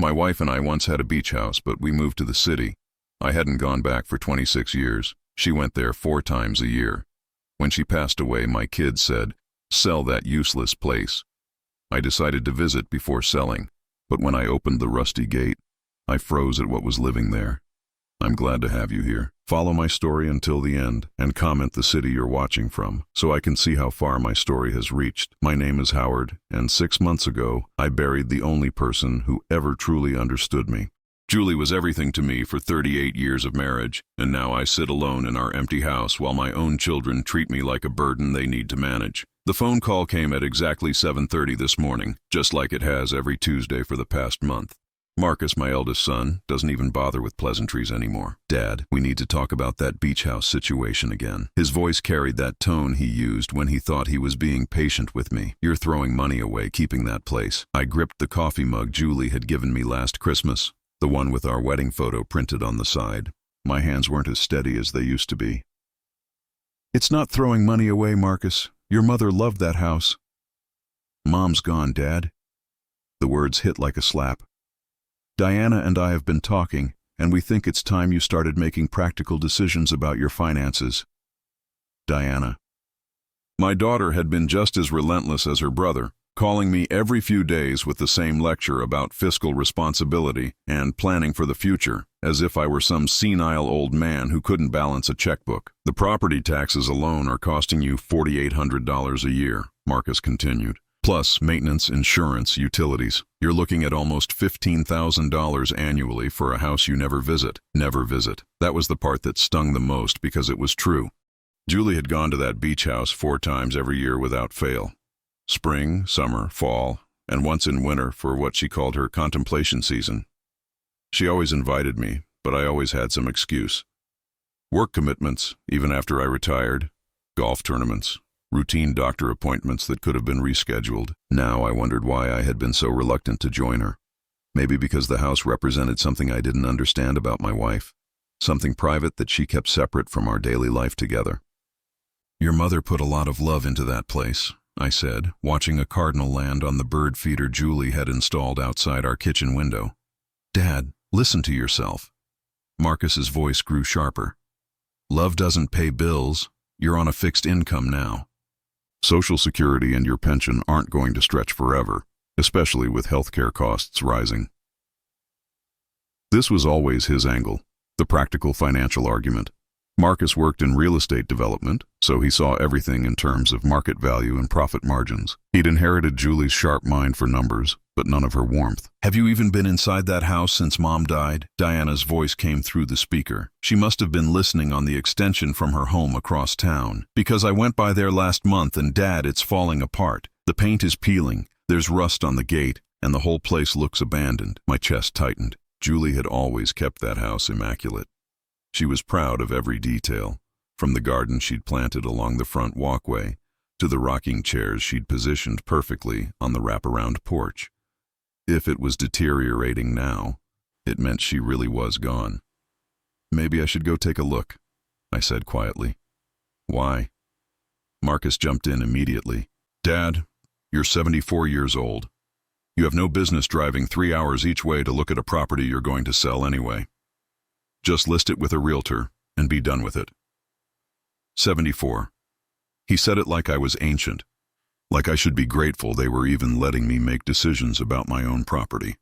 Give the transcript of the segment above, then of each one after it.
My wife and I once had a beach house, but we moved to the city. I hadn't gone back for 26 years. She went there 4 times a year. When she passed away, my kids said, "Sell that useless place." I decided to visit before selling, but when I opened the rusty gate, I froze at what was living there. I'm glad to have you here. Follow my story until the end and comment the city you're watching from so I can see how far my story has reached. My name is Howard, and 6 months ago, I buried the only person who ever truly understood me. Julie was everything to me for 38 years of marriage, and now I sit alone in our empty house while my own children treat me like a burden they need to manage. The phone call came at exactly 7:30 this morning, just like it has every Tuesday for the past month. Marcus, my eldest son, doesn't even bother with pleasantries anymore. "Dad, we need to talk about that beach house situation again." His voice carried that tone he used when he thought he was being patient with me. "You're throwing money away keeping that place." I gripped the coffee mug Julie had given me last Christmas, the one with our wedding photo printed on the side. My hands weren't as steady as they used to be. "It's not throwing money away, Marcus. Your mother loved that house." "Mom's gone, Dad." The words hit like a slap. "Diana and I have been talking, and we think it's time you started making practical decisions about your finances." Diana. My daughter had been just as relentless as her brother, calling me every few days with the same lecture about fiscal responsibility and planning for the future, as if I were some senile old man who couldn't balance a checkbook. "The property taxes alone are costing you $4,800 a year," Marcus continued. "Plus maintenance, insurance, utilities. You're looking at almost $15,000 annually for a house you never visit." Never visit. That was the part that stung the most because it was true. Julie had gone to that beach house 4 times every year without fail. Spring, summer, fall, and once in winter for what she called her contemplation season. She always invited me, but I always had some excuse. Work commitments, even after I retired, golf tournaments, routine doctor appointments that could have been rescheduled. Now I wondered why I had been so reluctant to join her. Maybe because the house represented something I didn't understand about my wife, something private that she kept separate from our daily life together. "Your mother put a lot of love into that place," I said, watching a cardinal land on the bird feeder Julie had installed outside our kitchen window. "Dad, listen to yourself." Marcus's voice grew sharper. "Love doesn't pay bills. You're on a fixed income now. Social Security and your pension aren't going to stretch forever, especially with healthcare costs rising." This was always his angle, the practical financial argument. Marcus worked in real estate development, so he saw everything in terms of market value and profit margins. He'd inherited Julie's sharp mind for numbers, but none of her warmth. "Have you even been inside that house since Mom died?" Diana's voice came through the speaker. She must have been listening on the extension from her home across town. "Because I went by there last month, and Dad, it's falling apart. The paint is peeling, there's rust on the gate, and the whole place looks abandoned." My chest tightened. Julie had always kept that house immaculate. She was proud of every detail, from the garden she'd planted along the front walkway to the rocking chairs she'd positioned perfectly on the wraparound porch. If it was deteriorating now, it meant she really was gone. "Maybe I should go take a look," I said quietly. "Why?" Marcus jumped in immediately. "Dad, you're 74 years old. You have no business driving 3 hours each way to look at a property you're going to sell anyway. Just list it with a realtor and be done with it." 74. He said it like I was ancient, like I should be grateful they were even letting me make decisions about my own property.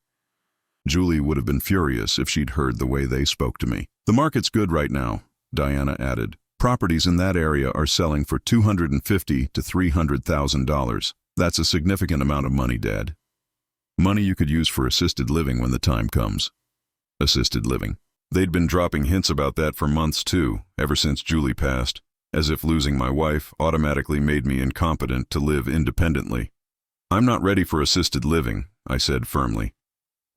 Julie would have been furious if she'd heard the way they spoke to me. "The market's good right now," Diana added. "Properties in that area are selling for $250,000 to $300,000. That's a significant amount of money, Dad. Money you could use for assisted living when the time comes." Assisted living. They'd been dropping hints about that for months too, ever since Julie passed, as if losing my wife automatically made me incompetent to live independently. "I'm not ready for assisted living," I said firmly.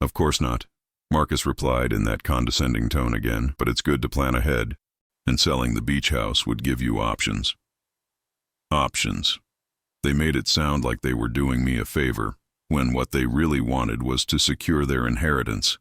"Of course not," Marcus replied in that condescending tone again, "but it's good to plan ahead, and selling the beach house would give you options." Options. They made it sound like they were doing me a favor, when what they really wanted was to secure their inheritance.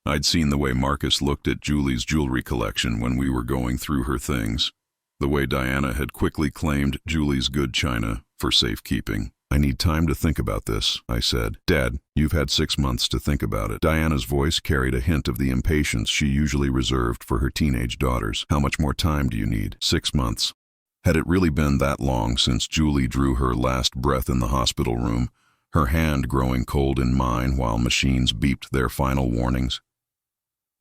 I'd seen the way Marcus looked at Julie's jewelry collection when we were going through her things, the way Diana had quickly claimed Julie's good china for safekeeping. I need time to think about this, I said. Dad, you've had 6 months to think about it. Diana's voice carried a hint of the impatience she usually reserved for her teenage daughters. How much more time do you need? 6 months. Had it really been that long since Julie drew her last breath in the hospital room, her hand growing cold in mine while machines beeped their final warnings?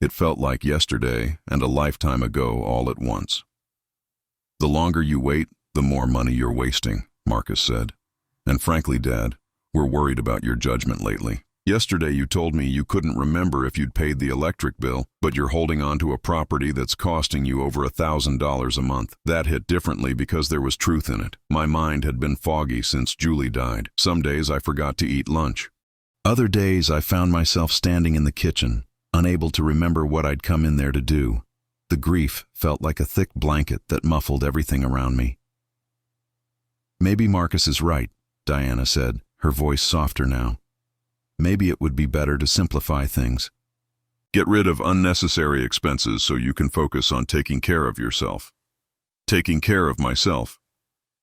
It felt like yesterday and a lifetime ago all at once. The longer you wait, the more money you're wasting, Marcus said. And frankly, Dad, we're worried about your judgment lately. Yesterday you told me you couldn't remember if you'd paid the electric bill, but you're holding on to a property that's costing you over $1,000 a month. That hit differently because there was truth in it. My mind had been foggy since Julie died. Some days I forgot to eat lunch. Other days I found myself standing in the kitchen, unable to remember what I'd come in there to do. The grief felt like a thick blanket that muffled everything around me. Maybe Marcus is right, Diana said, her voice softer now. Maybe it would be better to simplify things. Get rid of unnecessary expenses so you can focus on taking care of yourself. Taking care of myself.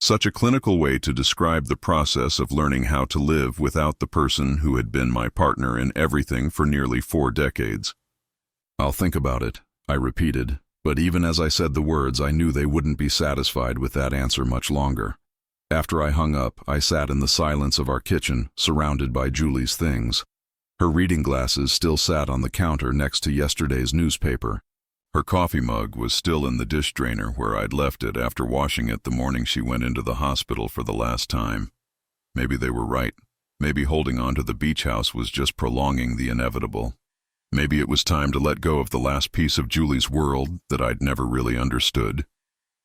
Such a clinical way to describe the process of learning how to live without the person who had been my partner in everything for nearly 4 decades. I'll think about it, I repeated, but even as I said the words, I knew they wouldn't be satisfied with that answer much longer. After I hung up, I sat in the silence of our kitchen, surrounded by Julie's things. Her reading glasses still sat on the counter next to yesterday's newspaper. Her coffee mug was still in the dish drainer where I'd left it after washing it the morning she went into the hospital for the last time. Maybe they were right. Maybe holding on to the beach house was just prolonging the inevitable. Maybe it was time to let go of the last piece of Julie's world that I'd never really understood.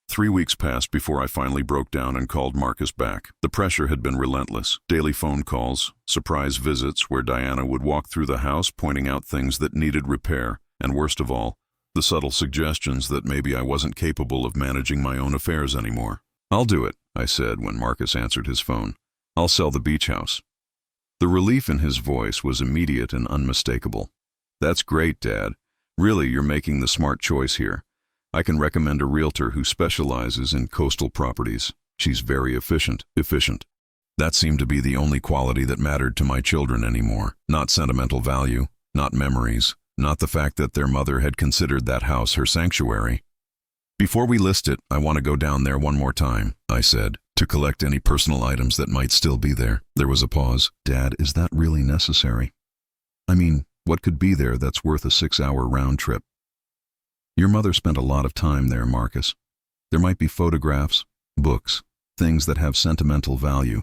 3 weeks passed before I finally broke down and called Marcus back. The pressure had been relentless. Daily phone calls, surprise visits where Diana would walk through the house pointing out things that needed repair, and worst of all, the subtle suggestions that maybe I wasn't capable of managing my own affairs anymore. I'll do it, I said when Marcus answered his phone. I'll sell the beach house. The relief in his voice was immediate and unmistakable. That's great, Dad. Really, you're making the smart choice here. I can recommend a realtor who specializes in coastal properties. She's very efficient. That seemed to be the only quality that mattered to my children anymore. Not sentimental value, not memories, not the fact that their mother had considered that house her sanctuary. Before we list it, I want to go down there one more time, I said, to collect any personal items that might still be there. There was a pause. Dad, is that really necessary? I mean, what could be there that's worth a 6-hour round trip? Your mother spent a lot of time there, Marcus. There might be photographs, books, things that have sentimental value.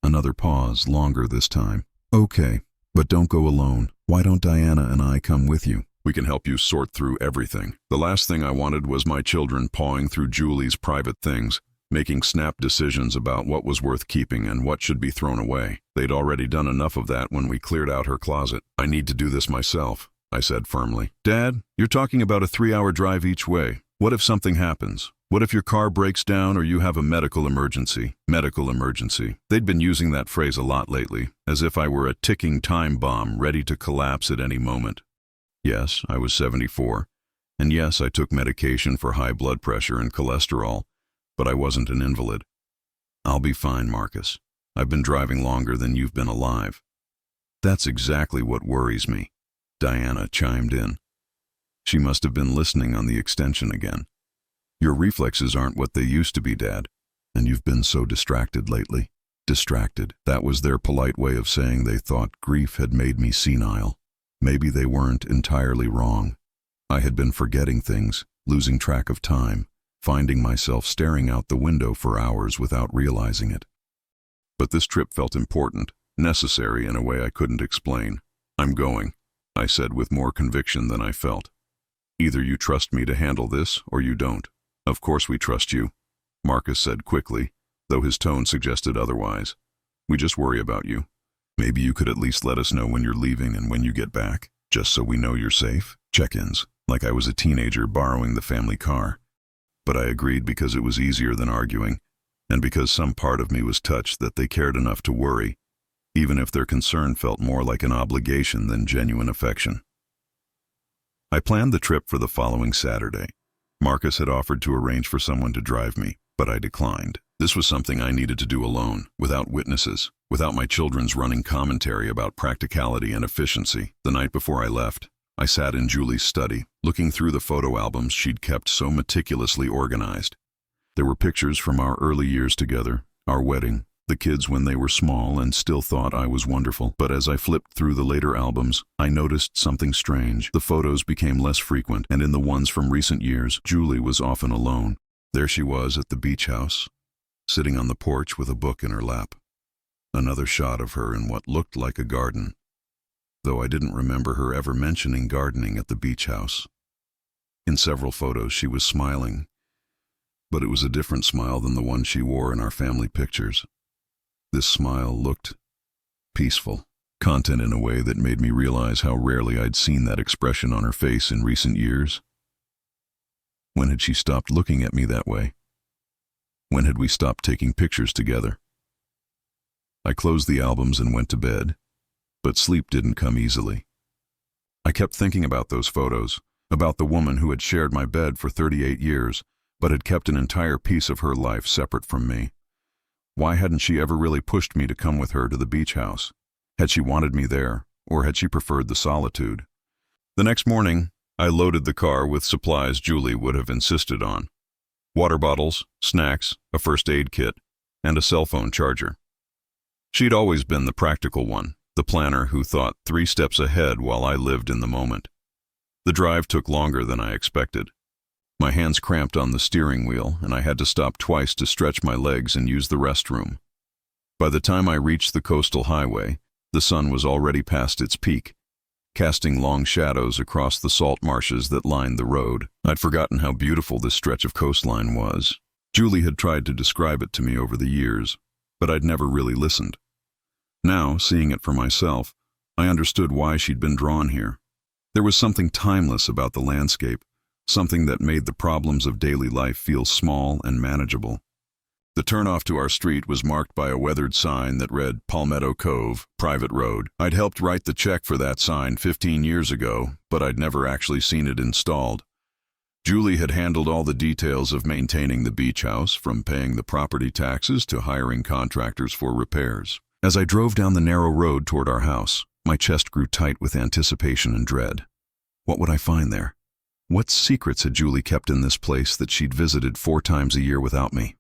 Another pause, longer this time. Okay, but don't go alone. Why don't Diana and I come with you? We can help you sort through everything. The last thing I wanted was my children pawing through Julie's private things, making snap decisions about what was worth keeping and what should be thrown away. They'd already done enough of that when we cleared out her closet. I need to do this myself, I said firmly. Dad, you're talking about a 3-hour drive each way. What if something happens? What if your car breaks down or you have a medical emergency? Medical emergency. They'd been using that phrase a lot lately, as if I were a ticking time bomb ready to collapse at any moment. Yes, I was 74. And yes, I took medication for high blood pressure and cholesterol, but I wasn't an invalid. I'll be fine, Marcus. I've been driving longer than you've been alive. That's exactly what worries me, Diana chimed in. She must have been listening on the extension again. Your reflexes aren't what they used to be, Dad, and you've been so distracted lately. Distracted. That was their polite way of saying they thought grief had made me senile. Maybe they weren't entirely wrong. I had been forgetting things, losing track of time, finding myself staring out the window for hours without realizing it. But this trip felt important, necessary in a way I couldn't explain. I'm going, I said with more conviction than I felt. Either you trust me to handle this or you don't. Of course we trust you, Marcus said quickly, though his tone suggested otherwise. We just worry about you. Maybe you could at least let us know when you're leaving and when you get back, just so we know you're safe. Check-ins, like I was a teenager borrowing the family car. But I agreed because it was easier than arguing, and because some part of me was touched that they cared enough to worry, even if their concern felt more like an obligation than genuine affection. I planned the trip for the following Saturday. Marcus had offered to arrange for someone to drive me, but I declined. This was something I needed to do alone, without witnesses, without my children's running commentary about practicality and efficiency. The night before I left, I sat in Julie's study, looking through the photo albums she'd kept so meticulously organized. There were pictures from our early years together, our wedding, the kids when they were small and still thought I was wonderful. But as I flipped through the later albums, I noticed something strange. The photos became less frequent, and in the ones from recent years, Julie was often alone. There she was at the beach house, sitting on the porch with a book in her lap. Another shot of her in what looked like a garden, though I didn't remember her ever mentioning gardening at the beach house. In several photos she was smiling, but it was a different smile than the one she wore in our family pictures. This smile looked peaceful, content in a way that made me realize how rarely I'd seen that expression on her face in recent years. When had she stopped looking at me that way? When had we stopped taking pictures together? I closed the albums and went to bed, but sleep didn't come easily. I kept thinking about those photos, about the woman who had shared my bed for 38 years, but had kept an entire piece of her life separate from me. Why hadn't she ever really pushed me to come with her to the beach house? Had she wanted me there, or had she preferred the solitude? The next morning, I loaded the car with supplies Julie would have insisted on. Water bottles, snacks, a first aid kit, and a cell phone charger. She'd always been the practical one, the planner who thought 3 steps ahead while I lived in the moment. The drive took longer than I expected. My hands cramped on the steering wheel, and I had to stop twice to stretch my legs and use the restroom. By the time I reached the coastal highway, the sun was already past its peak, casting long shadows across the salt marshes that lined the road. I'd forgotten how beautiful this stretch of coastline was. Julie had tried to describe it to me over the years, but I'd never really listened. Now, seeing it for myself, I understood why she'd been drawn here. There was something timeless about the landscape, something that made the problems of daily life feel small and manageable. The turnoff to our street was marked by a weathered sign that read Palmetto Cove, Private Road. I'd helped write the check for that sign 15 years ago, but I'd never actually seen it installed. Julie had handled all the details of maintaining the beach house, from paying the property taxes to hiring contractors for repairs. As I drove down the narrow road toward our house, my chest grew tight with anticipation and dread. What would I find there? What secrets had Julie kept in this place that she'd visited 4 times a year without me?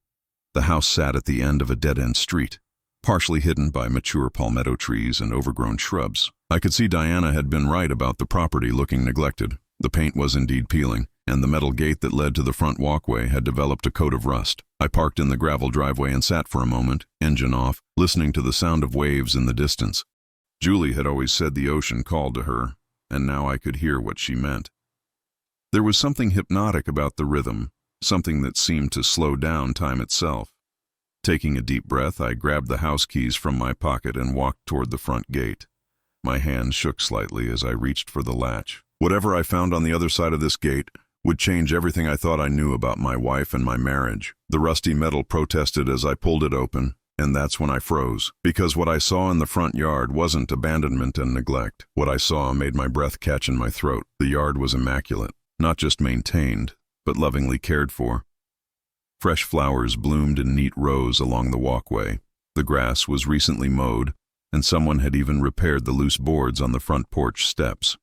The house sat at the end of a dead-end street, partially hidden by mature palmetto trees and overgrown shrubs. I could see Diana had been right about the property looking neglected. The paint was indeed peeling, and the metal gate that led to the front walkway had developed a coat of rust. I parked in the gravel driveway and sat for a moment, engine off, listening to the sound of waves in the distance. Julie had always said the ocean called to her, and now I could hear what she meant. There was something hypnotic about the rhythm, something that seemed to slow down time itself. Taking a deep breath, I grabbed the house keys from my pocket and walked toward the front gate. My hand shook slightly as I reached for the latch. Whatever I found on the other side of this gate would change everything I thought I knew about my wife and my marriage. The rusty metal protested as I pulled it open, and that's when I froze, because what I saw in the front yard wasn't abandonment and neglect. What I saw made my breath catch in my throat. The yard was immaculate, not just maintained, but lovingly cared for. Fresh flowers bloomed in neat rows along the walkway. The grass was recently mowed, and someone had even repaired the loose boards on the front porch steps.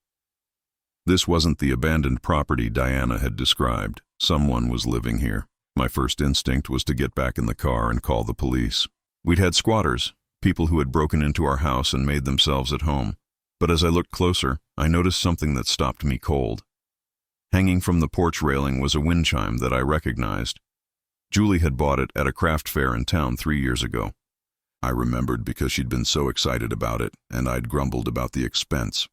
This wasn't the abandoned property Diana had described. Someone was living here. My first instinct was to get back in the car and call the police. We'd had squatters, people who had broken into our house and made themselves at home. But as I looked closer, I noticed something that stopped me cold. Hanging from the porch railing was a wind chime that I recognized. Julie had bought it at a craft fair in town 3 years ago. I remembered because she'd been so excited about it, and I'd grumbled about the expense.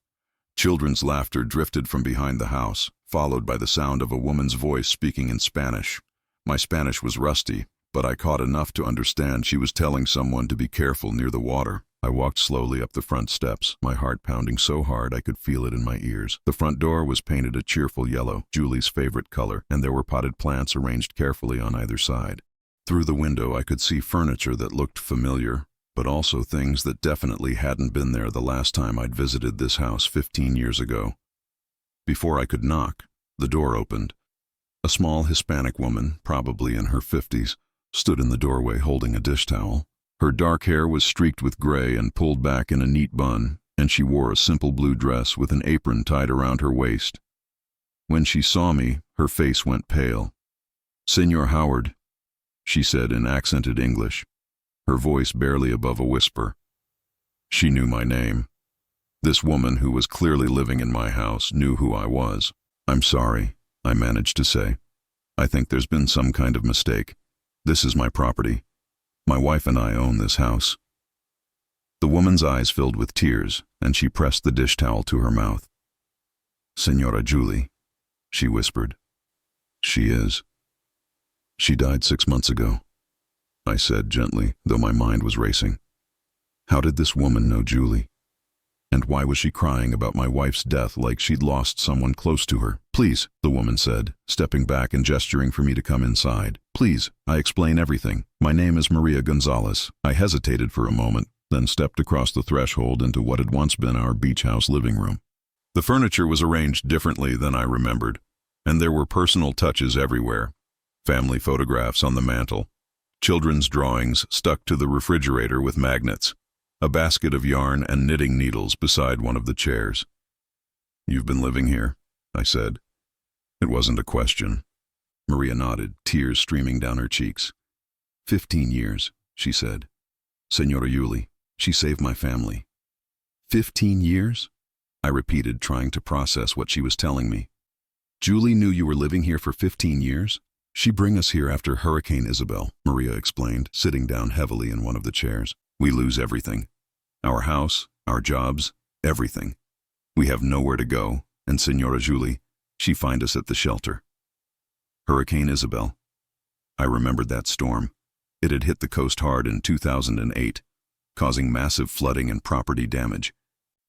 Children's laughter drifted from behind the house, followed by the sound of a woman's voice speaking in Spanish. My Spanish was rusty, but I caught enough to understand she was telling someone to be careful near the water. I walked slowly up the front steps, my heart pounding so hard I could feel it in my ears. The front door was painted a cheerful yellow, Julie's favorite color, and there were potted plants arranged carefully on either side. Through the window I could see furniture that looked familiar, but also things that definitely hadn't been there the last time I'd visited this house 15 years ago. Before I could knock, the door opened. A small Hispanic woman, probably in her 50s, stood in the doorway holding a dish towel. Her dark hair was streaked with gray and pulled back in a neat bun, and she wore a simple blue dress with an apron tied around her waist. When she saw me, her face went pale. "Senor Howard," she said in accented English, her voice barely above a whisper. She knew my name. This woman who was clearly living in my house knew who I was. "I'm sorry," I managed to say. "I think there's been some kind of mistake. This is my property. My wife and I own this house." The woman's eyes filled with tears, and she pressed the dish towel to her mouth. "Senora Julie," she whispered. "She is. She died 6 months ago," I said gently, though my mind was racing. How did this woman know Julie? And why was she crying about my wife's death like she'd lost someone close to her? "Please," the woman said, stepping back and gesturing for me to come inside. "Please, I explain everything. My name is Maria Gonzalez." I hesitated for a moment, then stepped across the threshold into what had once been our beach house living room. The furniture was arranged differently than I remembered, and there were personal touches everywhere. Family photographs on the mantel, children's drawings stuck to the refrigerator with magnets, a basket of yarn and knitting needles beside one of the chairs. "You've been living here?" I said. It wasn't a question. Maria nodded, tears streaming down her cheeks. 15 years, she said. "Senora Julie, she saved my family." 15 years? I repeated, trying to process what she was telling me. "Julie knew you were living here for 15 years? She bring us here after Hurricane Isabel," Maria explained, sitting down heavily in one of the chairs. "We lose everything. Our house, our jobs, everything. We have nowhere to go, and Senora Julie, she find us at the shelter." Hurricane Isabel. I remembered that storm. It had hit the coast hard in 2008, causing massive flooding and property damage.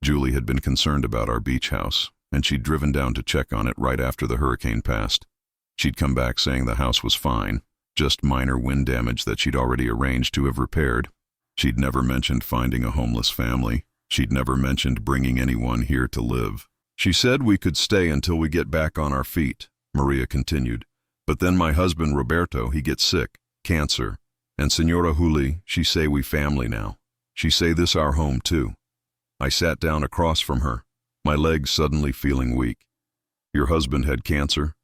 Julie had been concerned about our beach house, and she'd driven down to check on it right after the hurricane passed. She'd come back saying the house was fine, just minor wind damage that she'd already arranged to have repaired. She'd never mentioned finding a homeless family. She'd never mentioned bringing anyone here to live. "She said we could stay until we get back on our feet," Maria continued. "But then my husband Roberto, he gets sick, cancer. And Senora Julie, she say we family now. She say this our home too." I sat down across from her, my legs suddenly feeling weak. "Your husband had cancer?"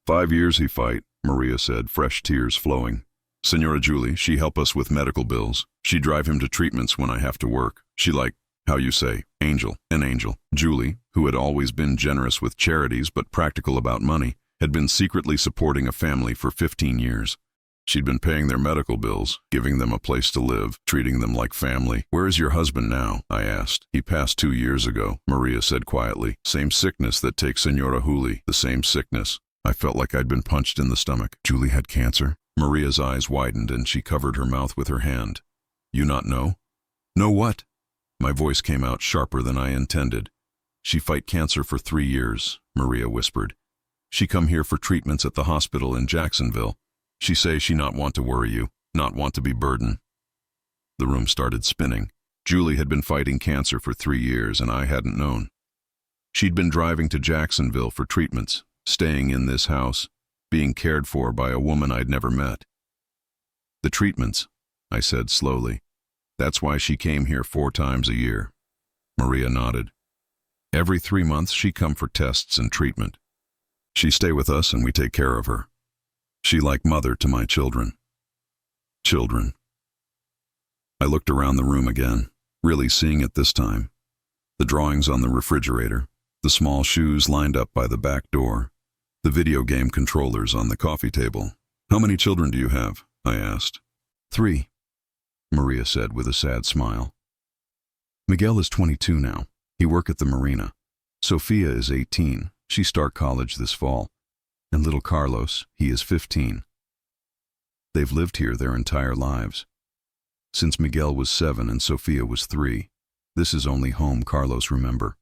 5 years he fight," Maria said, fresh tears flowing. "Senora Julie, she help us with medical bills. She drive him to treatments when I have to work. She like, how you say, an angel." Julie, who had always been generous with charities but practical about money, had been secretly supporting a family for 15 years. She'd been paying their medical bills, giving them a place to live, treating them like family. "Where is your husband now?" I asked. "He passed 2 years ago," Maria said quietly. "Same sickness that takes Senora Julie, the same sickness." I felt like I'd been punched in the stomach. "Julie had cancer?" Maria's eyes widened and she covered her mouth with her hand. "You not know?" "Know what?" My voice came out sharper than I intended. "She fight cancer for 3 years," Maria whispered. "She come here for treatments at the hospital in Jacksonville. She say she not want to worry you, not want to be burden." The room started spinning. Julie had been fighting cancer for 3 years and I hadn't known. She'd been driving to Jacksonville for treatments, staying in this house, being cared for by a woman I'd never met. "The treatments," I said slowly. "That's why she came here 4 times a year." Maria nodded. "Every 3 months she come for tests and treatment. She stay with us and we take care of her. She like mother to my children." Children. I looked around the room again, really seeing it this time. The drawings on the refrigerator, the small shoes lined up by the back door, the video game controllers on the coffee table. "How many children do you have?" I asked. 3, Maria said with a sad smile. "Miguel is 22 now. He work at the marina. Sophia is 18. She start college this fall. And little Carlos, he is 15. They've lived here their entire lives. Since Miguel was 7 and Sophia was 3. This is only home Carlos remember."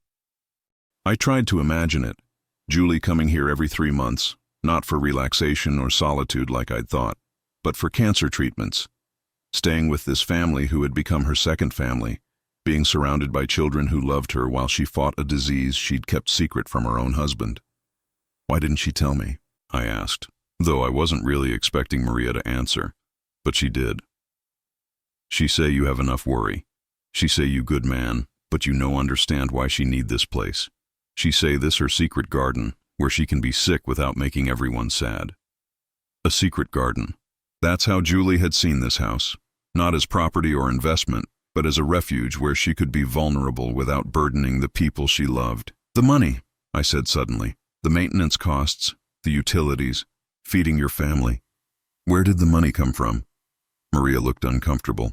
I tried to imagine it. Julie coming here every 3 months, not for relaxation or solitude like I'd thought, but for cancer treatments. Staying with this family who had become her second family, being surrounded by children who loved her while she fought a disease she'd kept secret from her own husband. "Why didn't she tell me?" I asked, though I wasn't really expecting Maria to answer. but she did. She say you have enough worry. She say you good man, but you no understand why she need this place. She say this her secret garden, where she can be sick without making everyone sad. A secret garden. That's how Julie had seen this house. Not as property or investment, but as a refuge where she could be vulnerable without burdening the people she loved. The money, I said suddenly. The maintenance costs, the utilities, feeding your family. Where did the money come from? Maria looked uncomfortable.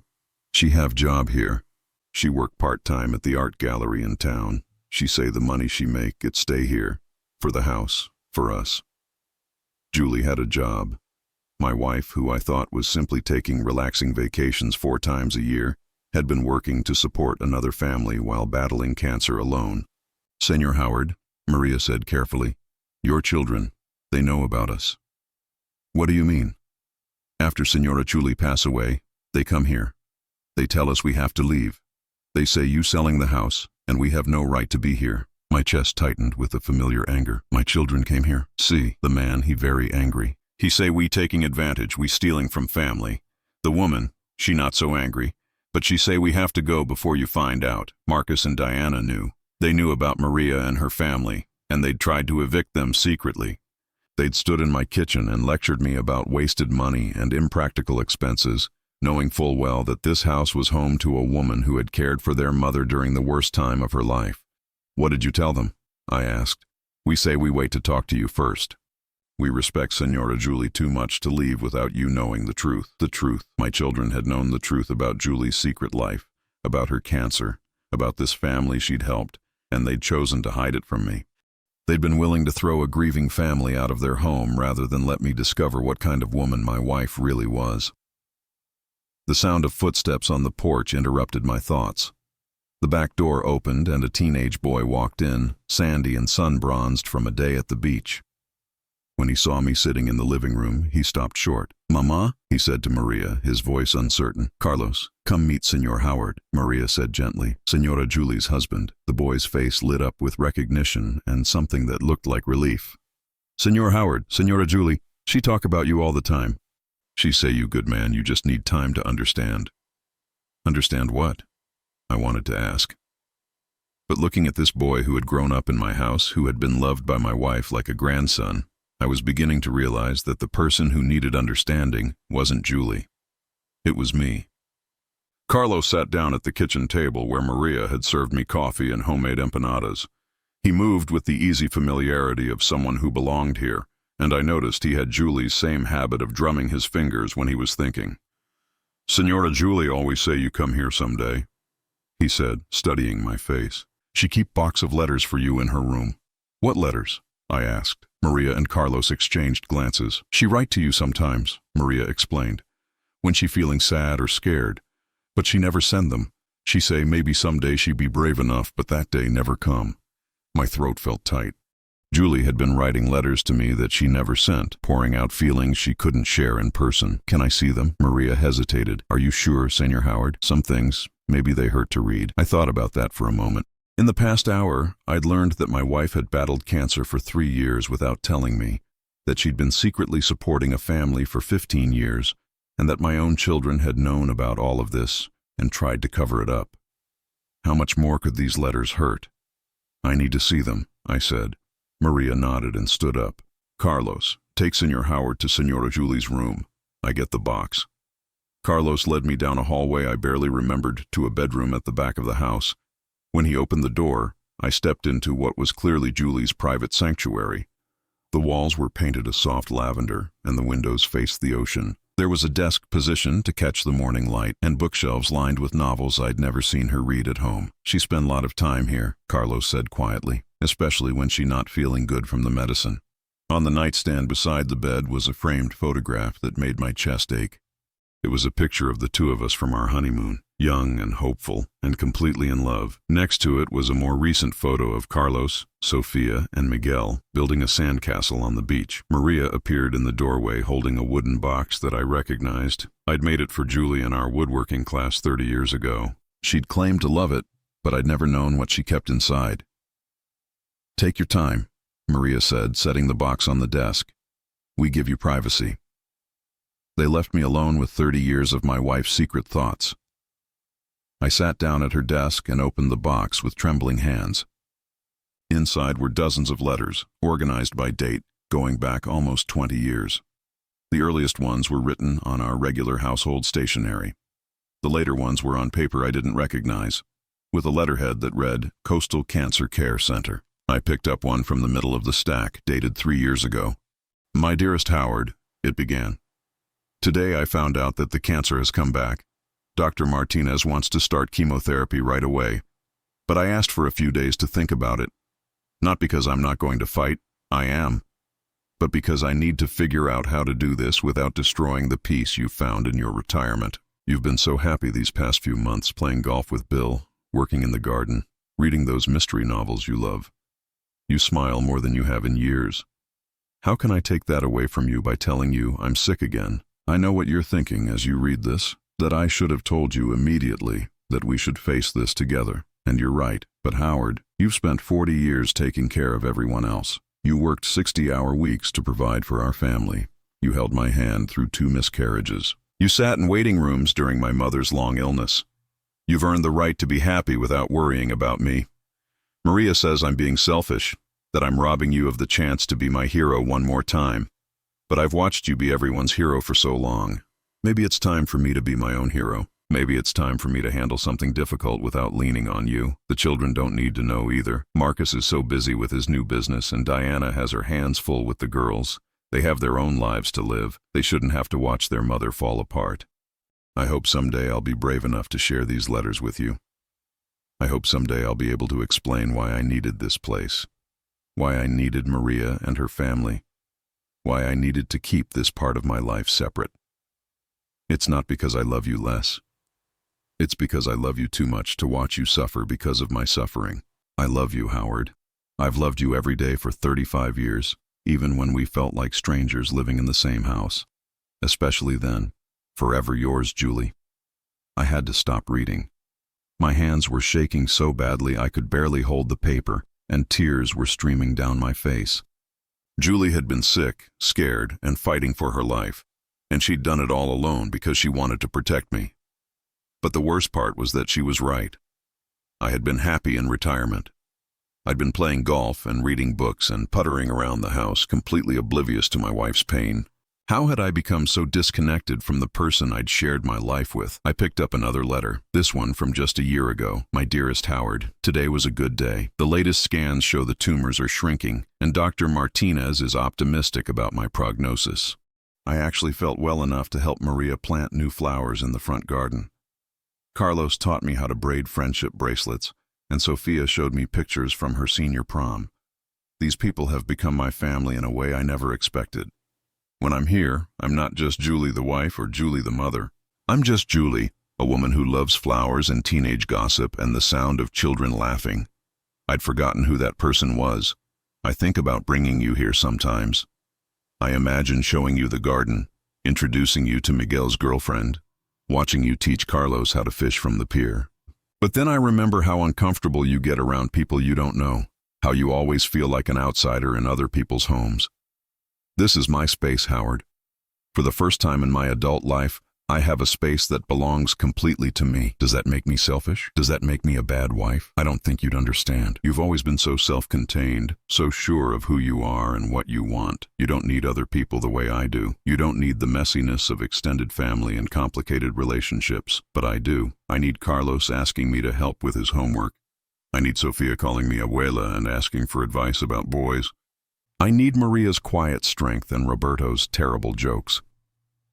She have job here. She work part-time at the art gallery in town. She say the money she make it stay here. For the house, for us. Julie had a job. My wife, who I thought was simply taking relaxing vacations 4 times a year, had been working to support another family while battling cancer alone. Senor Howard, Maria said carefully, your children, they know about us. What do you mean? After Senora Julie pass away, they come here. They tell us we have to leave. They say you selling the house, and we have no right to be here. My chest tightened with a familiar anger. My children came here. See, the man, he very angry. He say we taking advantage, we stealing from family. The woman, she not so angry, but she say we have to go before you find out. Marcus and Diana knew. They knew about Maria and her family, and they'd tried to evict them secretly. They'd stood in my kitchen and lectured me about wasted money and impractical expenses, knowing full well that this house was home to a woman who had cared for their mother during the worst time of her life. What did you tell them? I asked. We say we wait to talk to you first. We respect Senora Julie too much to leave without you knowing the truth. The truth. My children had known the truth about Julie's secret life, about her cancer, about this family she'd helped, and they'd chosen to hide it from me. They'd been willing to throw a grieving family out of their home rather than let me discover what kind of woman my wife really was. The sound of footsteps on the porch interrupted my thoughts. The back door opened and a teenage boy walked in, sandy and sun-bronzed from a day at the beach. When he saw me sitting in the living room, he stopped short. Mama, he said to Maria, his voice uncertain. Carlos, come meet Senor Howard, Maria said gently. Senora Julie's husband. The boy's face lit up with recognition and something that looked like relief. Senor Howard, Senora Julie, she talk about you all the time. She say you good man, you just need time to understand. Understand what? I wanted to ask. But looking at this boy who had grown up in my house, who had been loved by my wife like a grandson, I was beginning to realize that the person who needed understanding wasn't Julie. It was me. Carlos sat down at the kitchen table where Maria had served me coffee and homemade empanadas. He moved with the easy familiarity of someone who belonged here, and I noticed he had Julie's same habit of drumming his fingers when he was thinking. Senora Julie always say you come here someday, he said, studying my face. She keep box of letters for you in her room. What letters? I asked. Maria and Carlos exchanged glances. She write to you sometimes, Maria explained, when she feeling sad or scared. But she never send them. She say maybe someday she be brave enough, but that day never come. My throat felt tight. Julie had been writing letters to me that she never sent, pouring out feelings she couldn't share in person. Can I see them? Maria hesitated. Are you sure, Senor Howard? Some things, maybe they hurt to read. I thought about that for a moment. In the past hour, I'd learned that my wife had battled cancer for 3 years without telling me, that she'd been secretly supporting a family for 15 years, and that my own children had known about all of this and tried to cover it up. How much more could these letters hurt? I need to see them, I said. Maria nodded and stood up. Carlos, take Senor Howard to Senora Julie's room. I get the box. Carlos led me down a hallway I barely remembered to a bedroom at the back of the house. When he opened the door, I stepped into what was clearly Julie's private sanctuary. The walls were painted a soft lavender, and the windows faced the ocean. There was a desk positioned to catch the morning light, and bookshelves lined with novels I'd never seen her read at home. She spent a lot of time here, Carlos said quietly, especially when she not feeling good from the medicine. On the nightstand beside the bed was a framed photograph that made my chest ache. It was a picture of the two of us from our honeymoon, young and hopeful and completely in love. Next to it was a more recent photo of Carlos, Sofia, and Miguel building a sandcastle on the beach. Maria appeared in the doorway holding a wooden box that I recognized. I'd made it for Julie in our woodworking class 30 years ago. She'd claimed to love it, but I'd never known what she kept inside. Take your time, Maria said, setting the box on the desk. We give you privacy. They left me alone with 30 years of my wife's secret thoughts. I sat down at her desk and opened the box with trembling hands. Inside were dozens of letters, organized by date, going back almost 20 years. The earliest ones were written on our regular household stationery. The later ones were on paper I didn't recognize, with a letterhead that read, Coastal Cancer Care Center. I picked up one from the middle of the stack, dated 3 years ago. My dearest Howard, it began. Today I found out that the cancer has come back. Dr. Martinez wants to start chemotherapy right away, but I asked for a few days to think about it. Not because I'm not going to fight, I am, but because I need to figure out how to do this without destroying the peace you've found in your retirement. You've been so happy these past few months playing golf with Bill, working in the garden, reading those mystery novels you love. You smile more than you have in years. How can I take that away from you by telling you I'm sick again? I know what you're thinking as you read this, that I should have told you immediately that we should face this together. And you're right, but Howard, you've spent 40 years taking care of everyone else. You worked 60-hour weeks to provide for our family. You held my hand through 2 miscarriages. You sat in waiting rooms during my mother's long illness. You've earned the right to be happy without worrying about me. Maria says I'm being selfish, that I'm robbing you of the chance to be my hero one more time. But I've watched you be everyone's hero for so long. Maybe it's time for me to be my own hero. Maybe it's time for me to handle something difficult without leaning on you. The children don't need to know either. Marcus is so busy with his new business, and Diana has her hands full with the girls. They have their own lives to live. They shouldn't have to watch their mother fall apart. I hope someday I'll be brave enough to share these letters with you. I hope someday I'll be able to explain why I needed this place, why I needed Maria and her family, why I needed to keep this part of my life separate. It's not because I love you less. It's because I love you too much to watch you suffer because of my suffering. I love you, Howard. I've loved you every day for 35 years, even when we felt like strangers living in the same house. Especially then. Forever yours, Julie. I had to stop reading. My hands were shaking so badly I could barely hold the paper, and tears were streaming down my face. Julie had been sick, scared, and fighting for her life, and she'd done it all alone because she wanted to protect me. But the worst part was that she was right. I had been happy in retirement. I'd been playing golf and reading books and puttering around the house, completely oblivious to my wife's pain. How had I become so disconnected from the person I'd shared my life with? I picked up another letter, this one from just a year ago. My dearest Howard, today was a good day. The latest scans show the tumors are shrinking, and Dr. Martinez is optimistic about my prognosis. I actually felt well enough to help Maria plant new flowers in the front garden. Carlos taught me how to braid friendship bracelets, and Sophia showed me pictures from her senior prom. These people have become my family in a way I never expected. When I'm here, I'm not just Julie the wife or Julie the mother. I'm just Julie, a woman who loves flowers and teenage gossip and the sound of children laughing. I'd forgotten who that person was. I think about bringing you here sometimes. I imagine showing you the garden, introducing you to Miguel's girlfriend, watching you teach Carlos how to fish from the pier. But then I remember how uncomfortable you get around people you don't know, how you always feel like an outsider in other people's homes. This is my space, Howard. For the first time in my adult life, I have a space that belongs completely to me. Does that make me selfish? Does that make me a bad wife? I don't think you'd understand. You've always been so self-contained, so sure of who you are and what you want. You don't need other people the way I do. You don't need the messiness of extended family and complicated relationships. But I do. I need Carlos asking me to help with his homework. I need Sophia calling me abuela and asking for advice about boys. I need Maria's quiet strength and Roberto's terrible jokes.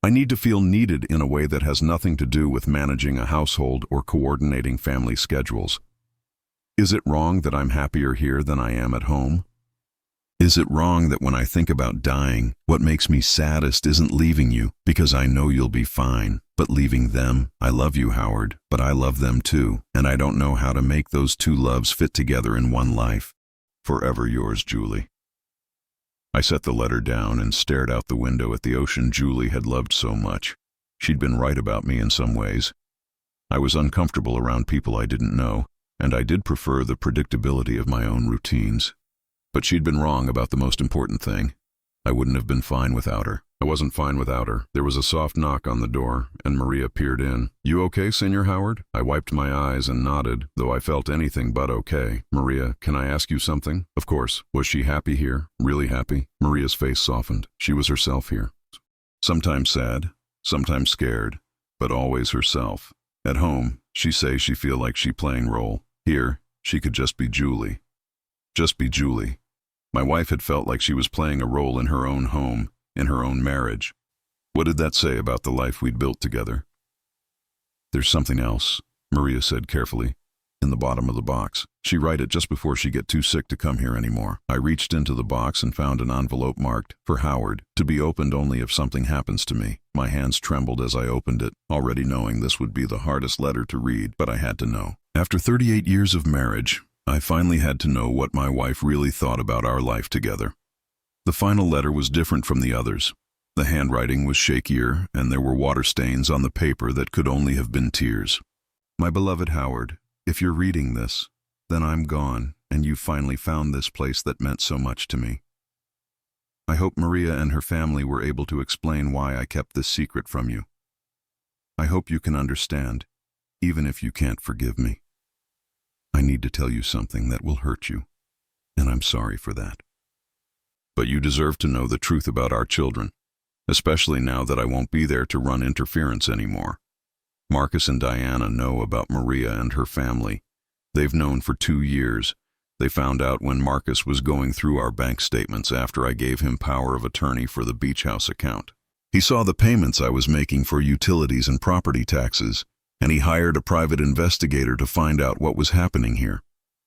I need to feel needed in a way that has nothing to do with managing a household or coordinating family schedules. Is it wrong that I'm happier here than I am at home? Is it wrong that when I think about dying, what makes me saddest isn't leaving you, because I know you'll be fine, but leaving them? I love you, Howard, but I love them too, and I don't know how to make those two loves fit together in one life. Forever yours, Julie. I set the letter down and stared out the window at the ocean Julie had loved so much. She'd been right about me in some ways. I was uncomfortable around people I didn't know, and I did prefer the predictability of my own routines. But she'd been wrong about the most important thing. I wouldn't have been fine without her. I wasn't fine without her. There was a soft knock on the door, and Maria peered in. "You okay, Senor Howard?" I wiped my eyes and nodded, though I felt anything but okay. "Maria, can I ask you something?" Of course. Was she happy here? Really happy? Maria's face softened. She was herself here. Sometimes sad, sometimes scared, but always herself. At home, she say she feel like she playing role. Here, she could just be Julie. Just be Julie. My wife had felt like she was playing a role in her own home, in her own marriage. What did that say about the life we'd built together? "There's something else," Maria said carefully. "In the bottom of the box. She write it just before she get too sick to come here anymore." I reached into the box and found an envelope marked, "For Howard, to be opened only if something happens to me." My hands trembled as I opened it, already knowing this would be the hardest letter to read, but I had to know. After 38 years of marriage, I finally had to know what my wife really thought about our life together. The final letter was different from the others. The handwriting was shakier, and there were water stains on the paper that could only have been tears. "My beloved Howard, if you're reading this, then I'm gone, and you've finally found this place that meant so much to me. I hope Maria and her family were able to explain why I kept this secret from you. I hope you can understand, even if you can't forgive me. I need to tell you something that will hurt you, and I'm sorry for that. But you deserve to know the truth about our children, especially now that I won't be there to run interference anymore. Marcus and Diana know about Maria and her family. They've known for 2 years. They found out when Marcus was going through our bank statements after I gave him power of attorney for the beach house account. He saw the payments I was making for utilities and property taxes, and he hired a private investigator to find out what was happening here.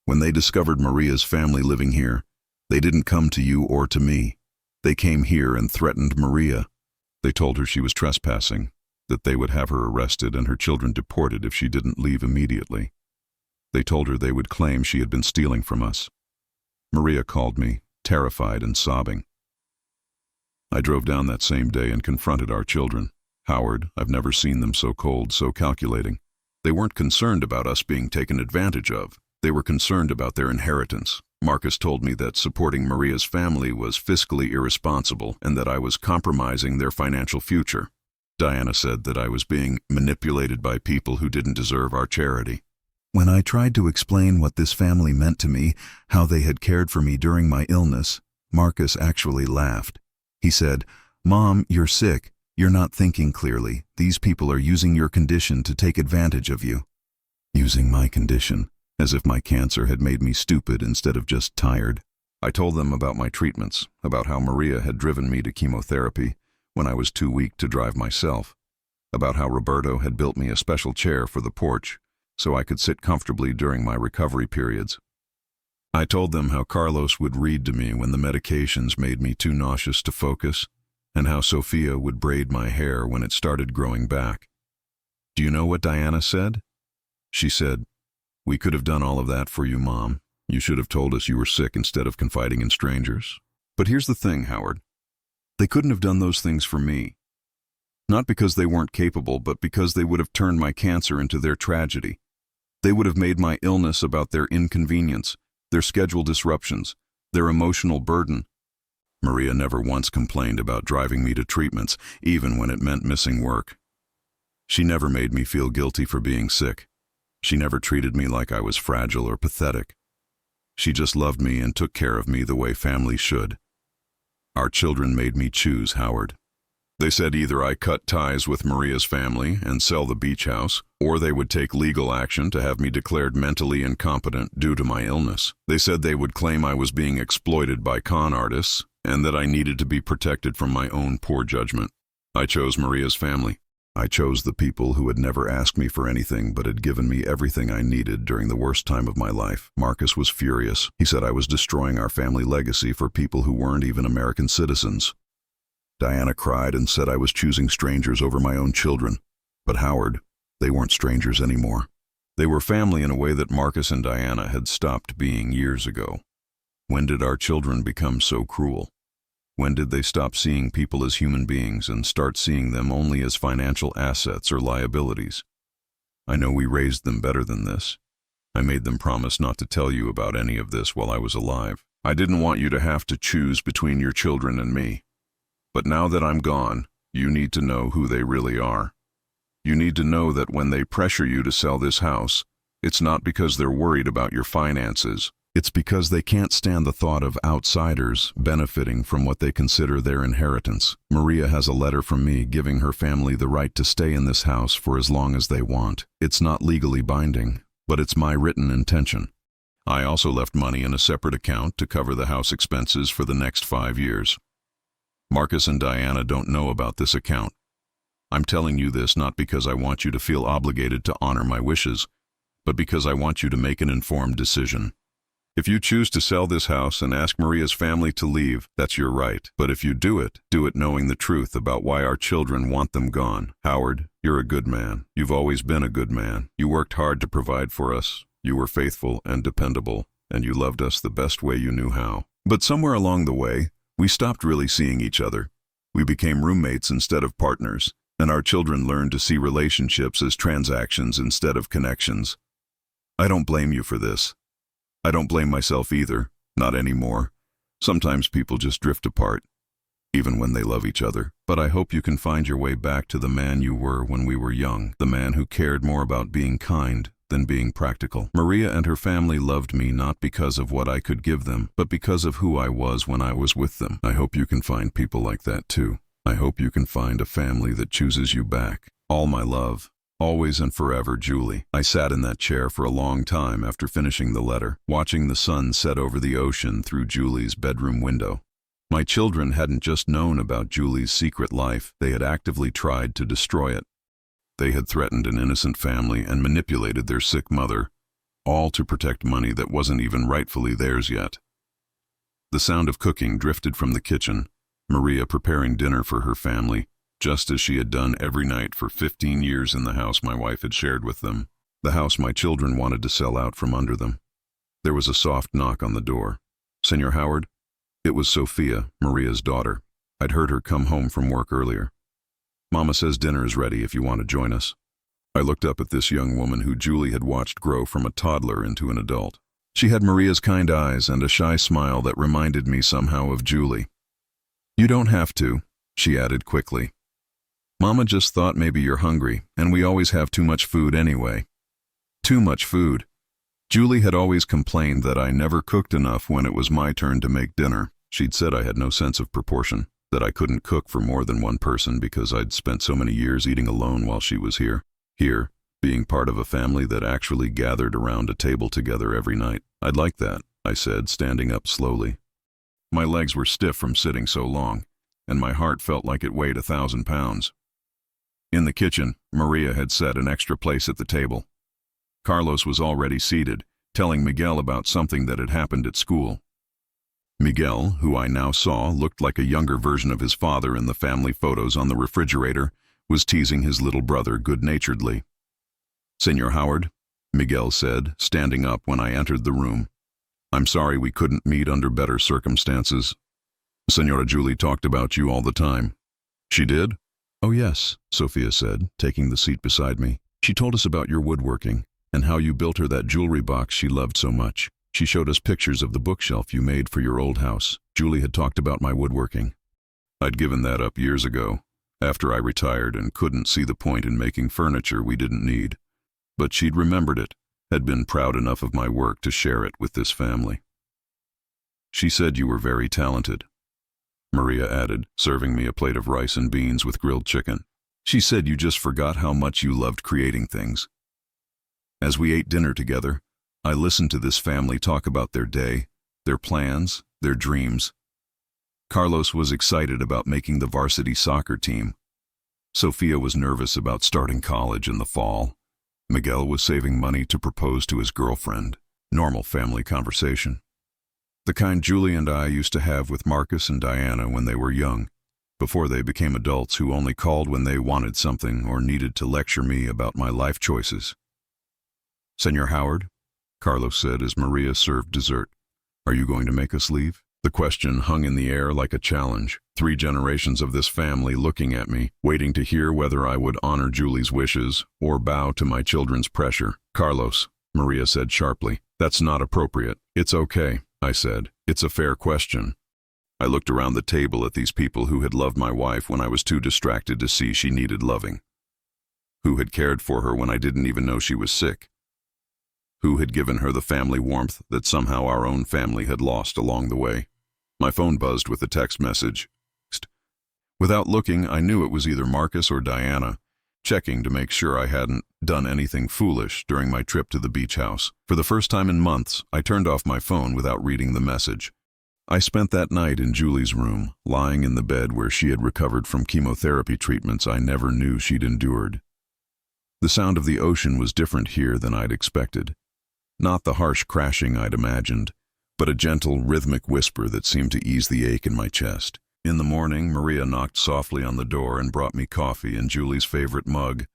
When they discovered Maria's family living here, they didn't come to you or to me. They came here and threatened Maria. They told her she was trespassing, that they would have her arrested and her children deported if she didn't leave immediately. They told her they would claim she had been stealing from us. Maria called me, terrified and sobbing. I drove down that same day and confronted our children. Howard, I've never seen them so cold, so calculating. They weren't concerned about us being taken advantage of. They were concerned about their inheritance. Marcus told me that supporting Maria's family was fiscally irresponsible and that I was compromising their financial future. Diana said that I was being manipulated by people who didn't deserve our charity. When I tried to explain what this family meant to me, how they had cared for me during my illness, Marcus actually laughed. He said, "Mom, you're sick. You're not thinking clearly. These people are using your condition to take advantage of you." Using my condition, as if my cancer had made me stupid instead of just tired. I told them about my treatments, about how Maria had driven me to chemotherapy when I was too weak to drive myself, about how Roberto had built me a special chair for the porch so I could sit comfortably during my recovery periods. I told them how Carlos would read to me when the medications made me too nauseous to focus, and how Sophia would braid my hair when it started growing back. Do you know what Diana said? She said, "We could have done all of that for you, Mom. You should have told us you were sick instead of confiding in strangers." But here's the thing, Howard. They couldn't have done those things for me. Not because they weren't capable, but because they would have turned my cancer into their tragedy. They would have made my illness about their inconvenience, their schedule disruptions, their emotional burden. Maria never once complained about driving me to treatments, even when it meant missing work. She never made me feel guilty for being sick. She never treated me like I was fragile or pathetic. She just loved me and took care of me the way families should. Our children made me choose, Howard. They said either I cut ties with Maria's family and sell the beach house, or they would take legal action to have me declared mentally incompetent due to my illness. They said they would claim I was being exploited by con artists and that I needed to be protected from my own poor judgment. I chose Maria's family. I chose the people who had never asked me for anything but had given me everything I needed during the worst time of my life. Marcus was furious. He said I was destroying our family legacy for people who weren't even American citizens. Diana cried and said I was choosing strangers over my own children. But Howard, they weren't strangers anymore. They were family in a way that Marcus and Diana had stopped being years ago. When did our children become so cruel? When did they stop seeing people as human beings and start seeing them only as financial assets or liabilities? I know we raised them better than this. I made them promise not to tell you about any of this while I was alive. I didn't want you to have to choose between your children and me. But now that I'm gone, you need to know who they really are. You need to know that when they pressure you to sell this house, it's not because they're worried about your finances. It's because they can't stand the thought of outsiders benefiting from what they consider their inheritance. Maria has a letter from me giving her family the right to stay in this house for as long as they want. It's not legally binding, but it's my written intention. I also left money in a separate account to cover the house expenses for the next 5 years. Marcus and Diana don't know about this account. I'm telling you this not because I want you to feel obligated to honor my wishes, but because I want you to make an informed decision. If you choose to sell this house and ask Maria's family to leave, that's your right. But if you do it knowing the truth about why our children want them gone. Howard, you're a good man. You've always been a good man. You worked hard to provide for us. You were faithful and dependable, and you loved us the best way you knew how. But somewhere along the way, we stopped really seeing each other. We became roommates instead of partners, and our children learned to see relationships as transactions instead of connections. I don't blame you for this. I don't blame myself either, not anymore. Sometimes people just drift apart, even when they love each other. But I hope you can find your way back to the man you were when we were young, the man who cared more about being kind than being practical. Maria and her family loved me not because of what I could give them, but because of who I was when I was with them. I hope you can find people like that too. I hope you can find a family that chooses you back. All my love. Always and forever, Julie. I sat in that chair for a long time after finishing the letter, watching the sun set over the ocean through Julie's bedroom window. My children hadn't just known about Julie's secret life, they had actively tried to destroy it. They had threatened an innocent family and manipulated their sick mother, all to protect money that wasn't even rightfully theirs yet. The sound of cooking drifted from the kitchen, Maria preparing dinner for her family, just as she had done every night for 15 years in the house my wife had shared with them, the house my children wanted to sell out from under them. There was a soft knock on the door. "Senor Howard?" It was Sophia, Maria's daughter. I'd heard her come home from work earlier. "Mama says dinner is ready if you want to join us." I looked up at this young woman who Julie had watched grow from a toddler into an adult. She had Maria's kind eyes and a shy smile that reminded me somehow of Julie. "You don't have to," she added quickly. "Mama just thought maybe you're hungry, and we always have too much food anyway." Too much food. Julie had always complained that I never cooked enough when it was my turn to make dinner. She'd said I had no sense of proportion, that I couldn't cook for more than one person because I'd spent so many years eating alone while she was here. Here, being part of a family that actually gathered around a table together every night. "I'd like that," I said, standing up slowly. My legs were stiff from sitting so long, and my heart felt like it weighed 1,000 pounds. In the kitchen, Maria had set an extra place at the table. Carlos was already seated, telling Miguel about something that had happened at school. Miguel, who I now saw looked like a younger version of his father in the family photos on the refrigerator, was teasing his little brother good-naturedly. "Senor Howard," Miguel said, standing up when I entered the room. "I'm sorry we couldn't meet under better circumstances. Senora Julie talked about you all the time." "She did?" "Oh yes," Sophia said, taking the seat beside me. "She told us about your woodworking, and how you built her that jewelry box she loved so much. She showed us pictures of the bookshelf you made for your old house. Julie had talked about my woodworking. I'd given that up years ago, after I retired and couldn't see the point in making furniture we didn't need. But she'd remembered it, had been proud enough of my work to share it with this family." "She said you were very talented," Maria added, serving me a plate of rice and beans with grilled chicken. "She said you just forgot how much you loved creating things." As we ate dinner together, I listened to this family talk about their day, their plans, their dreams. Carlos was excited about making the varsity soccer team. Sophia was nervous about starting college in the fall. Miguel was saving money to propose to his girlfriend. Normal family conversation. The kind Julie and I used to have with Marcus and Diana when they were young, before they became adults who only called when they wanted something or needed to lecture me about my life choices. "Senor Howard," Carlos said as Maria served dessert, "are you going to make us leave?" The question hung in the air like a challenge. 3 generations of this family looking at me, waiting to hear whether I would honor Julie's wishes or bow to my children's pressure. "Carlos," Maria said sharply, "that's not appropriate." "It's okay," I said. "It's a fair question." I looked around the table at these people who had loved my wife when I was too distracted to see she needed loving. Who had cared for her when I didn't even know she was sick? Who had given her the family warmth that somehow our own family had lost along the way? My phone buzzed with a text message. Without looking, I knew it was either Marcus or Diana, checking to make sure I hadn't done anything foolish during my trip to the beach house. For the first time in months, I turned off my phone without reading the message. I spent that night in Julie's room, lying in the bed where she had recovered from chemotherapy treatments I never knew she'd endured. The sound of the ocean was different here than I'd expected. Not the harsh crashing I'd imagined, but a gentle, rhythmic whisper that seemed to ease the ache in my chest. In the morning, Maria knocked softly on the door and brought me coffee in Julie's favorite mug,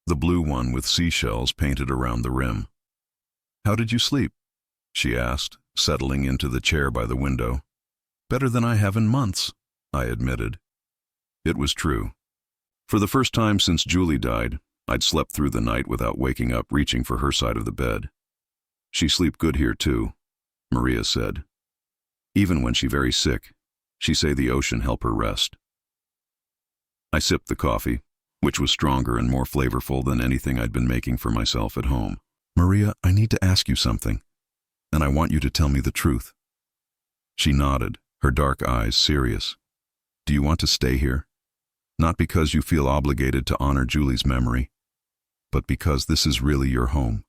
the blue one with seashells painted around the rim. "How did you sleep?" she asked, settling into the chair by the window. "Better than I have in months," I admitted. It was true. For the first time since Julie died, I'd slept through the night without waking up reaching for her side of the bed. "She sleep good here too," Maria said. "Even when she very sick, she say the ocean help her rest." I sipped the coffee, which was stronger and more flavorful than anything I'd been making for myself at home. "Maria, I need to ask you something, and I want you to tell me the truth." She nodded, her dark eyes serious. "Do you want to stay here? Not because you feel obligated to honor Julie's memory, but because this is really your home."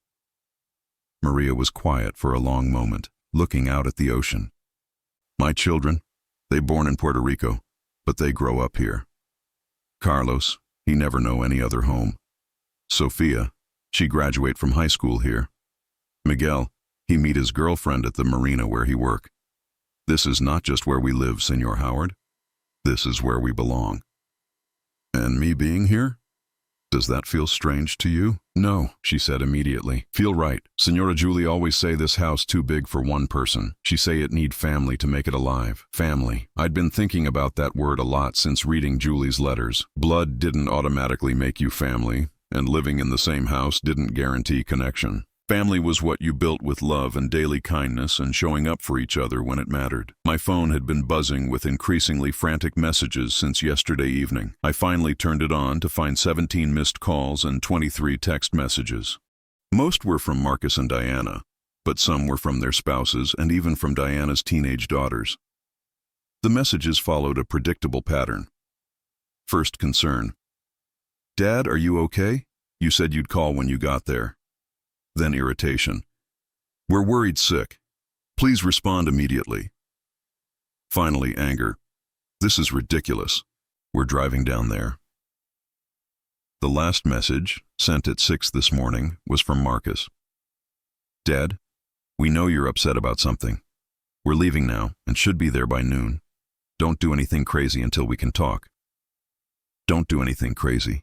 Maria was quiet for a long moment, looking out at the ocean. "My children, they born in Puerto Rico, but they grow up here. Carlos, he never know any other home. Sophia, she graduate from high school here. Miguel, he meet his girlfriend at the marina where he work. This is not just where we live, Senor Howard. This is where we belong." "And me being here? Does that feel strange to you?" "No," she said immediately. "Feel right. Senora Julie always say this house too big for one person. She say it need family to make it alive. Family. I'd been thinking about that word a lot since reading Julie's letters. Blood didn't automatically make you family, and living in the same house didn't guarantee connection. Family was what you built with love and daily kindness and showing up for each other when it mattered." My phone had been buzzing with increasingly frantic messages since yesterday evening. I finally turned it on to find 17 missed calls and 23 text messages. Most were from Marcus and Diana, but some were from their spouses and even from Diana's teenage daughters. The messages followed a predictable pattern. First concern. "Dad, are you okay? You said you'd call when you got there." Then irritation. "We're worried sick. Please respond immediately." Finally, anger. "This is ridiculous. We're driving down there." The last message, sent at 6 this morning, was from Marcus. "Dad, we know you're upset about something. We're leaving now and should be there by noon. Don't do anything crazy until we can talk." Don't do anything crazy.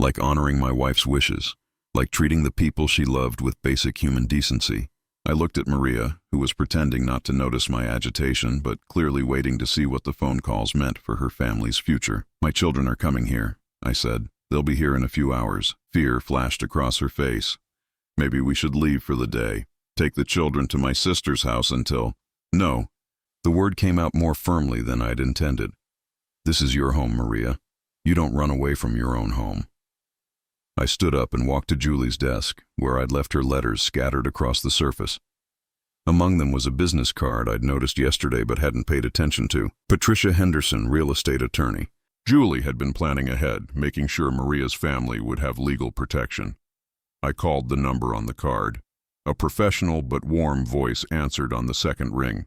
Like honoring my wife's wishes. Like treating the people she loved with basic human decency. I looked at Maria, who was pretending not to notice my agitation, but clearly waiting to see what the phone calls meant for her family's future. "My children are coming here," I said. "They'll be here in a few hours." Fear flashed across her face. "Maybe we should leave for the day. Take the children to my sister's house until—" "No." The word came out more firmly than I'd intended. "This is your home, Maria. You don't run away from your own home." I stood up and walked to Julie's desk, where I'd left her letters scattered across the surface. Among them was a business card I'd noticed yesterday but hadn't paid attention to. Patricia Henderson, real estate attorney. Julie had been planning ahead, making sure Maria's family would have legal protection. I called the number on the card. A professional but warm voice answered on the second ring.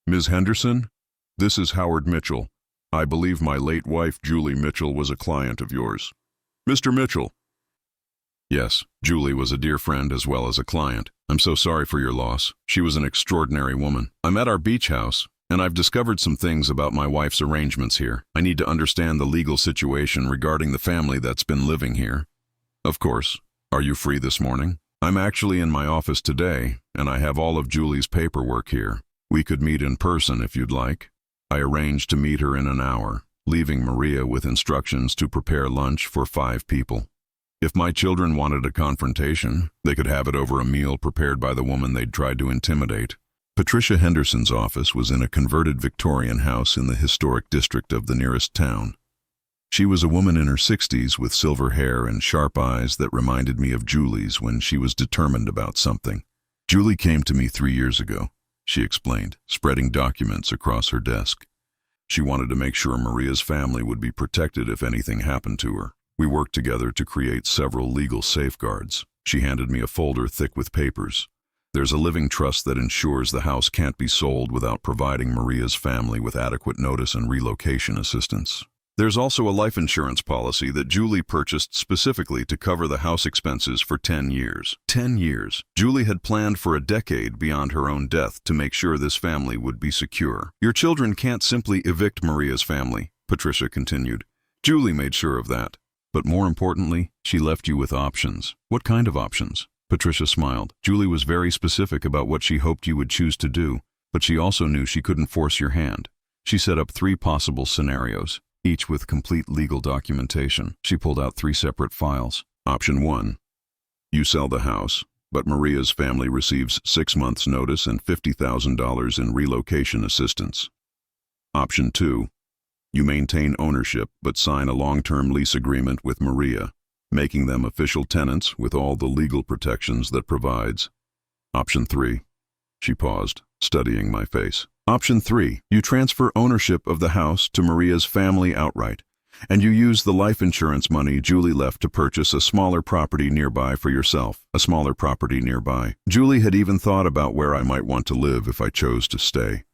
"Ms. Henderson, this is Howard Mitchell. I believe my late wife, Julie Mitchell, was a client of yours." "Mr. Mitchell." "Yes, Julie was a dear friend as well as a client. I'm so sorry for your loss. She was an extraordinary woman. I'm at our beach house, and I've discovered some things about my wife's arrangements here. I need to understand the legal situation regarding the family that's been living here." "Of course. Are you free this morning?" "I'm actually in my office today, and I have all of Julie's paperwork here. We could meet in person if you'd like." I arranged to meet her in an hour, leaving Maria with instructions to prepare lunch for 5 people. If my children wanted a confrontation, they could have it over a meal prepared by the woman they'd tried to intimidate. Patricia Henderson's office was in a converted Victorian house in the historic district of the nearest town. She was a woman in her 60s with silver hair and sharp eyes that reminded me of Julie's when she was determined about something. Julie came to me 3 years ago, she explained, spreading documents across her desk. She wanted to make sure Maria's family would be protected if anything happened to her. We worked together to create several legal safeguards. She handed me a folder thick with papers. There's a living trust that ensures the house can't be sold without providing Maria's family with adequate notice and relocation assistance. There's also a life insurance policy that Julie purchased specifically to cover the house expenses for 10 years. 10 years. Julie had planned for a decade beyond her own death to make sure this family would be secure. Your children can't simply evict Maria's family, Patricia continued. Julie made sure of that. But more importantly, she left you with options. What kind of options? Patricia smiled. Julie was very specific about what she hoped you would choose to do, but she also knew she couldn't force your hand. She set up 3 possible scenarios, each with complete legal documentation. She pulled out 3 separate files. Option 1. You sell the house, but Maria's family receives 6 months' notice and $50,000 in relocation assistance. Option 2. You maintain ownership but sign a long-term lease agreement with Maria, making them official tenants with all the legal protections that provides. Option 3. She paused, studying my face. Option 3. You transfer ownership of the house to Maria's family outright, and you use the life insurance money Julie left to purchase a smaller property nearby for yourself. A smaller property nearby. Julie had even thought about where I might want to live if I chose to stay.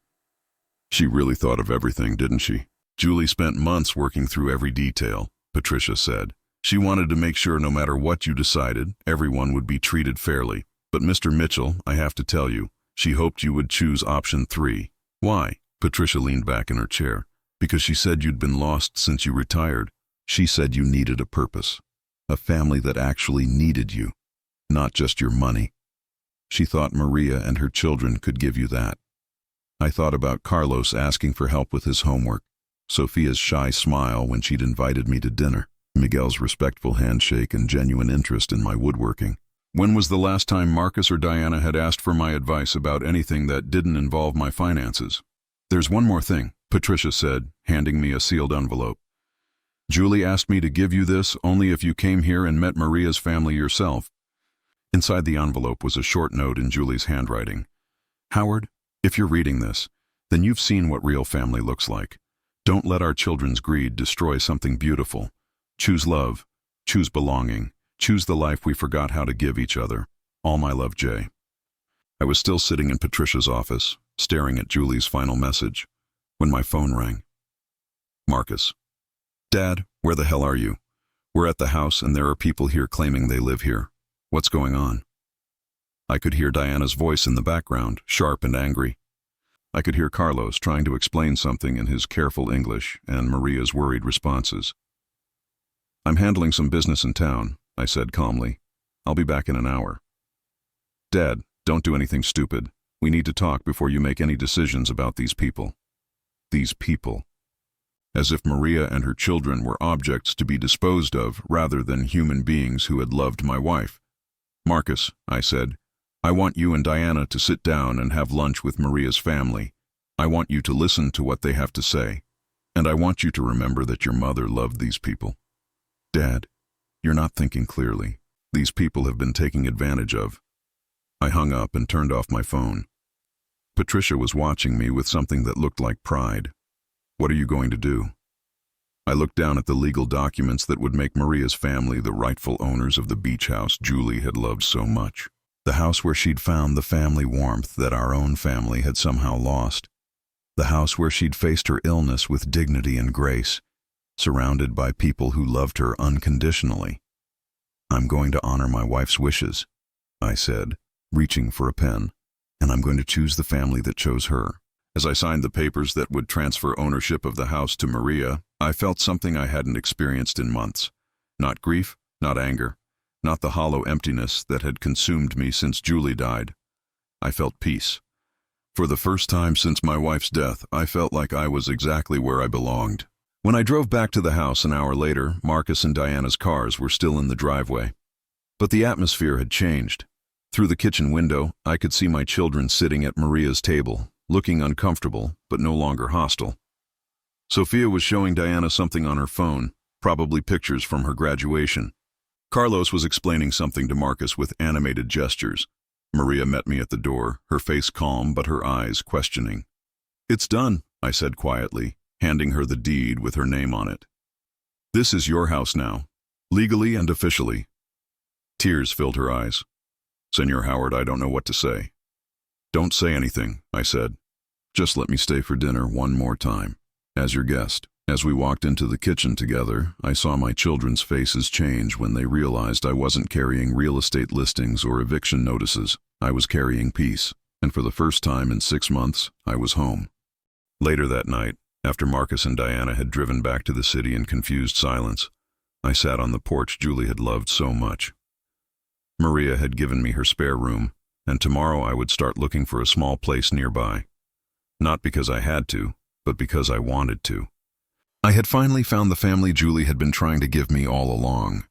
She really thought of everything, didn't she? Julie spent months working through every detail, Patricia said. She wanted to make sure no matter what you decided, everyone would be treated fairly. But Mr. Mitchell, I have to tell you, she hoped you would choose option 3. Why? Patricia leaned back in her chair. Because she said you'd been lost since you retired. She said you needed a purpose. A family that actually needed you, not just your money. She thought Maria and her children could give you that. I thought about Carlos asking for help with his homework, Sophia's shy smile when she'd invited me to dinner, Miguel's respectful handshake and genuine interest in my woodworking. When was the last time Marcus or Diana had asked for my advice about anything that didn't involve my finances? There's one more thing, Patricia said, handing me a sealed envelope. Julie asked me to give you this only if you came here and met Maria's family yourself. Inside the envelope was a short note in Julie's handwriting. Howard, if you're reading this, then you've seen what real family looks like. Don't let our children's greed destroy something beautiful. Choose love. Choose belonging. Choose the life we forgot how to give each other. All my love, Jay. I was still sitting in Patricia's office, staring at Julie's final message, when my phone rang. Marcus. Dad, where the hell are you? We're at the house and there are people here claiming they live here. What's going on? I could hear Diana's voice in the background, sharp and angry. I could hear Carlos trying to explain something in his careful English and Maria's worried responses. I'm handling some business in town, I said calmly. I'll be back in an hour. Dad, don't do anything stupid. We need to talk before you make any decisions about these people. These people. As if Maria and her children were objects to be disposed of rather than human beings who had loved my wife. Marcus, I said, I want you and Diana to sit down and have lunch with Maria's family. I want you to listen to what they have to say. And I want you to remember that your mother loved these people. Dad, you're not thinking clearly. These people have been taken advantage of. I hung up and turned off my phone. Patricia was watching me with something that looked like pride. What are you going to do? I looked down at the legal documents that would make Maria's family the rightful owners of the beach house Julie had loved so much. The house where she'd found the family warmth that our own family had somehow lost. The house where she'd faced her illness with dignity and grace, surrounded by people who loved her unconditionally. I'm going to honor my wife's wishes, I said, reaching for a pen, and I'm going to choose the family that chose her. As I signed the papers that would transfer ownership of the house to Maria, I felt something I hadn't experienced in months. Not grief, not anger, not the hollow emptiness that had consumed me since Julie died. I felt peace. For the first time since my wife's death, I felt like I was exactly where I belonged. When I drove back to the house an hour later, Marcus and Diana's cars were still in the driveway. But the atmosphere had changed. Through the kitchen window, I could see my children sitting at Maria's table, looking uncomfortable, but no longer hostile. Sophia was showing Diana something on her phone, probably pictures from her graduation. Carlos was explaining something to Marcus with animated gestures. Maria met me at the door, her face calm but her eyes questioning. "It's done," I said quietly, handing her the deed with her name on it. "This is your house now, legally and officially." Tears filled her eyes. "Senor Howard, I don't know what to say." "Don't say anything," I said. "Just let me stay for dinner one more time, as your guest." As we walked into the kitchen together, I saw my children's faces change when they realized I wasn't carrying real estate listings or eviction notices. I was carrying peace, and for the first time in 6 months, I was home. Later that night, after Marcus and Diana had driven back to the city in confused silence, I sat on the porch Julie had loved so much. Maria had given me her spare room, and tomorrow I would start looking for a small place nearby. Not because I had to, but because I wanted to. I had finally found the family Julie had been trying to give me all along.